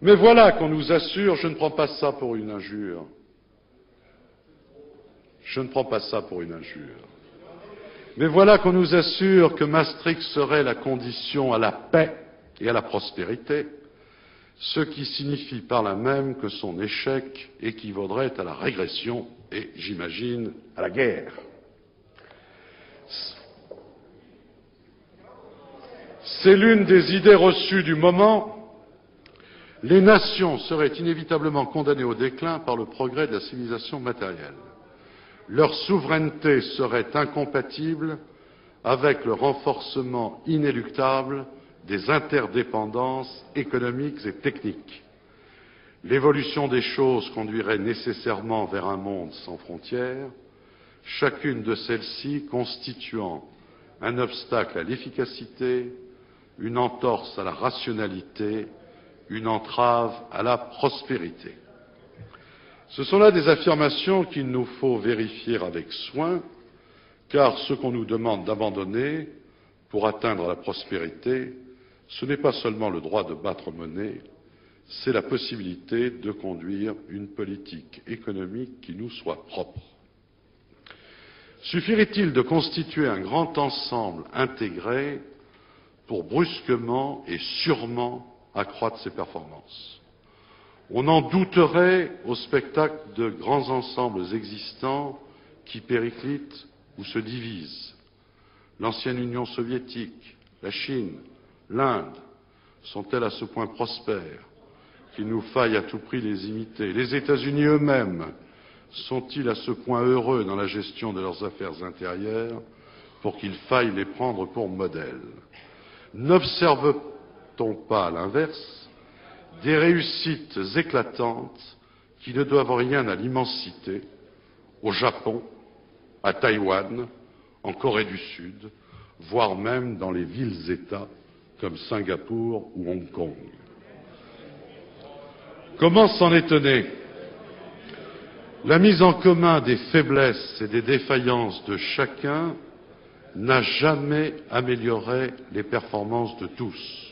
Mais voilà qu'on nous assure, je ne prends pas ça pour une injure, je ne prends pas ça pour une injure, mais voilà qu'on nous assure que Maastricht serait la condition à la paix et à la prospérité, ce qui signifie par là même que son échec équivaudrait à la régression et, j'imagine, à la guerre. C'est l'une des idées reçues du moment. Les nations seraient inévitablement condamnées au déclin par le progrès de la civilisation matérielle. Leur souveraineté serait incompatible avec le renforcement inéluctable des interdépendances économiques et techniques. L'évolution des choses conduirait nécessairement vers un monde sans frontières, chacune de celles-ci constituant un obstacle à l'efficacité, une entorse à la rationalité, une entrave à la prospérité. Ce sont là des affirmations qu'il nous faut vérifier avec soin, car ce qu'on nous demande d'abandonner pour atteindre la prospérité, ce n'est pas seulement le droit de battre monnaie, c'est la possibilité de conduire une politique économique qui nous soit propre. Suffirait-il de constituer un grand ensemble intégré pour brusquement et sûrement accroître ses performances? On en douterait au spectacle de grands ensembles existants qui périclitent ou se divisent. L'ancienne Union soviétique, la Chine, l'Inde sont-elles à ce point prospères qu'il nous faille à tout prix les imiter? Les États-Unis eux-mêmes sont-ils à ce point heureux dans la gestion de leurs affaires intérieures pour qu'il faille les prendre pour modèle? N'observe-t-on pas, à l'inverse, des réussites éclatantes qui ne doivent rien à l'immensité, au Japon, à Taïwan, en Corée du Sud, voire même dans les villes-États comme Singapour ou Hong Kong? Comment s'en étonner? La mise en commun des faiblesses et des défaillances de chacun n'a jamais amélioré les performances de tous.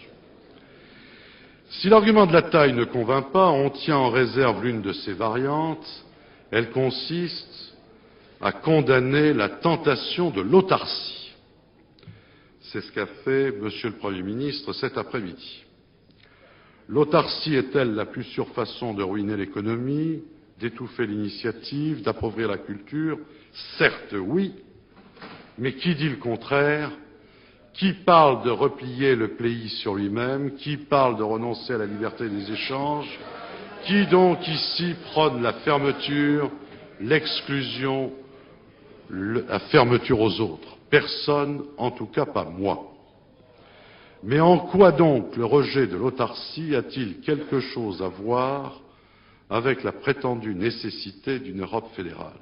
Si l'argument de la taille ne convainc pas, on tient en réserve l'une de ses variantes. Elle consiste à condamner la tentation de l'autarcie. C'est ce qu'a fait Monsieur le Premier ministre cet après-midi. L'autarcie est-elle la plus sûre façon de ruiner l'économie, d'étouffer l'initiative, d'appauvrir la culture? Certes, oui, mais qui dit le contraire? Qui parle de replier le pays sur lui-même? Qui parle de renoncer à la liberté des échanges? Qui donc ici prône la fermeture, l'exclusion, la fermeture aux autres? Personne, en tout cas pas moi. Mais en quoi donc le rejet de l'autarcie a-t-il quelque chose à voir avec la prétendue nécessité d'une Europe fédérale?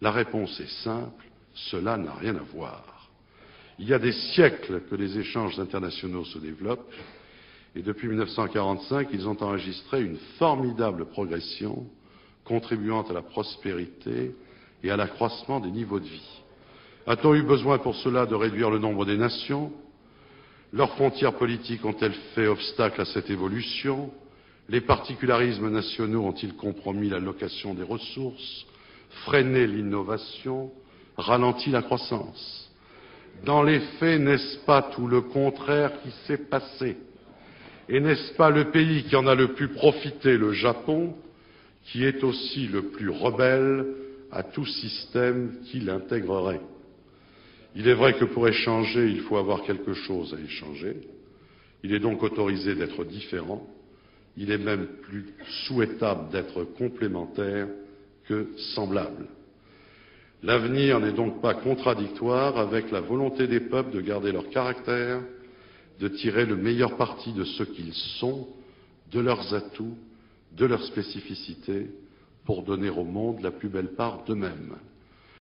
La réponse est simple, cela n'a rien à voir. Il y a des siècles que les échanges internationaux se développent, et depuis 1945, ils ont enregistré une formidable progression, contribuant à la prospérité et à l'accroissement des niveaux de vie. A-t-on eu besoin pour cela de réduire le nombre des nations? Leurs frontières politiques ont-elles fait obstacle à cette évolution? Les particularismes nationaux ont-ils compromis l'allocation des ressources, freiné l'innovation, ralenti la croissance? Dans les faits, n'est-ce pas tout le contraire qui s'est passé? Et n'est-ce pas le pays qui en a le plus profité, le Japon, qui est aussi le plus rebelle à tout système qui l'intégrerait? Il est vrai que pour échanger, il faut avoir quelque chose à échanger. Il est donc autorisé d'être différent. Il est même plus souhaitable d'être complémentaire que semblable. L'avenir n'est donc pas contradictoire avec la volonté des peuples de garder leur caractère, de tirer le meilleur parti de ce qu'ils sont, de leurs atouts, de leurs spécificités, pour donner au monde la plus belle part d'eux-mêmes.